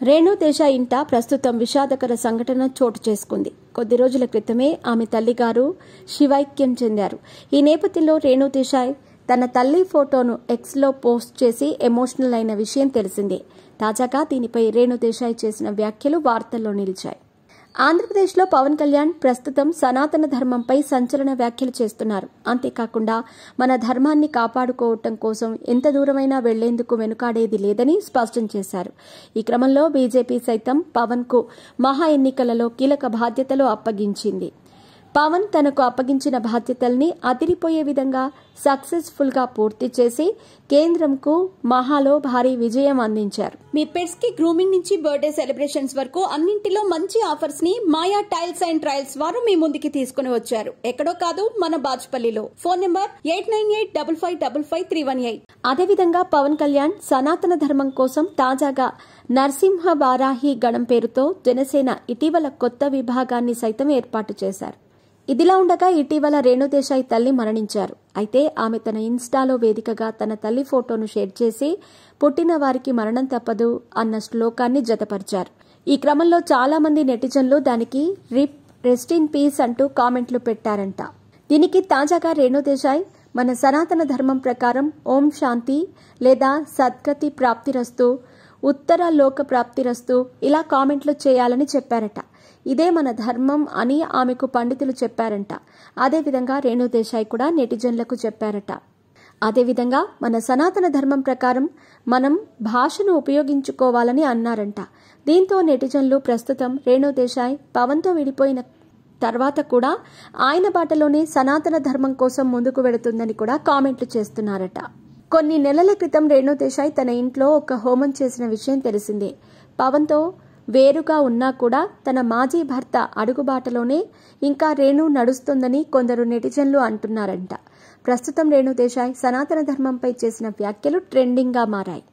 రేణు దేశాయ్ ఇంట ప్రస్తుతం విషాదకర సంఘటన చోటు చేసుకుంది. కొద్ది రోజుల క్రితమే ఆమె తల్లిగారు శివైక్యం చెందారు. ఈ నేపథ్యంలో రేణు దేశాయ్ తన తల్లి ఫోటోను ఎక్స్లో పోస్ట్ చేసి ఎమోషనల్ అయిన విషయం తెలిసిందే. తాజాగా దీనిపై రేణు దేశాయ్ చేసిన వ్యాఖ్యలు వార్తల్లో నిలిచాయి. ఆంధ్రప్రదేశ్లో పవన్ కళ్యాణ్ ప్రస్తుతం సనాతన ధర్మంపై సంచలన వ్యాఖ్యలు చేస్తున్నారు. అంతేకాకుండా మన ధర్మాన్ని కాపాడుకోవటం కోసం ఎంత దూరమైనా వెళ్లేందుకు వెనుకాడేది లేదని స్పష్టం చేశారు. ఈ క్రమంలో బీజేపీ సైతం పవన్ కు మహా ఎన్నికలలో కీలక బాధ్యతలు అప్పగించింది. పవన్ తనకు అప్పగించిన బాధ్యతల్ని అదిరిపోయే విధంగా సక్సెస్ఫుల్ గా పూర్తి చేసి కేంద్రంకు మహాలో భారీ విజయం అందించారు. మీ పెట్స్ కి గ్రూమింగ్ నుంచి బర్త్డే సెలబ్రేషన్స్ వరకు అన్నింటిలో మంచి ఆఫర్స్ ని మాయా టైల్స్ అండ్ ట్రయల్స్ వారు మీ ముందుకి తీసుకుని వచ్చారు. ఎక్కడో కాదు, మన బాజ్పల్లిలో. Phone number 8985555318. అదేవిధంగా పవన్ కళ్యాణ్ సనాతన ధర్మం కోసం తాజాగా నరసింహ వారాహి గణం పేరుతో జనసేన ఇటీవల కొత్త విభాగాన్ని సైతం ఏర్పాటు చేశారు. ఇదిలా ఉండగా ఇటీవల రేణు దేశాయ్ తల్లి మరణించారు. అయితే ఆమె తన ఇన్స్టాలో వేదికగా తన తల్లి ఫోటోను షేర్ చేసి పుట్టిన వారికి మరణం తప్పదు అన్న శ్లోకాన్ని జతపరిచారు. ఈ క్రమంలో చాలా మంది నెటిజన్లు దానికి రిప్, రెస్ట్ ఇన్ పీస్ అంటూ కామెంట్లు పెట్టారంట. దీనికి తాజాగా రేణు దేశాయ్ మన సనాతన ధర్మం ప్రకారం ఓం శాంతి లేదా సద్గతి ప్రాప్తిరస్తు, ఉత్తర లోక ప్రాప్తిరస్తు ఇలా కామెంట్లు చేయాలని చెప్పారట. ఇదే మన ధర్మం అని ఆమెకు పండితులు చెప్పారంట. అదేవిధంగా రేణు దేశాయ్ కూడా నెటిజన్లకు చెప్పారట. అదేవిధంగా మన సనాతన ధర్మం ప్రకారం మనం భాషను ఉపయోగించుకోవాలని అన్నారంట. దీంతో నెటిజన్లు ప్రస్తుతం రేణు దేశాయ్ పవన్తో విడిపోయిన తర్వాత కూడా ఆయన బాటలోనే సనాతన ధర్మం కోసం ముందుకు వెళుతుందని కూడా కామెంట్లు చేస్తున్నారట. కొన్ని నెలల క్రితం రేణు దేశాయ్ తన ఇంట్లో ఒక హోమం చేసిన విషయం తెలిసిందే. పవన్తో వేరుగా ఉన్నా కూడా తన మాజీ భర్త అడుగుబాటలోనే ఇంకా రేణు నడుస్తుందని కొందరు నెటిజన్లు అంటున్నారంట. ప్రస్తుతం రేణు దేశాయ్ సనాతన ధర్మంపై చేసిన వ్యాఖ్యలు ట్రెండింగ్ గా మారాయి.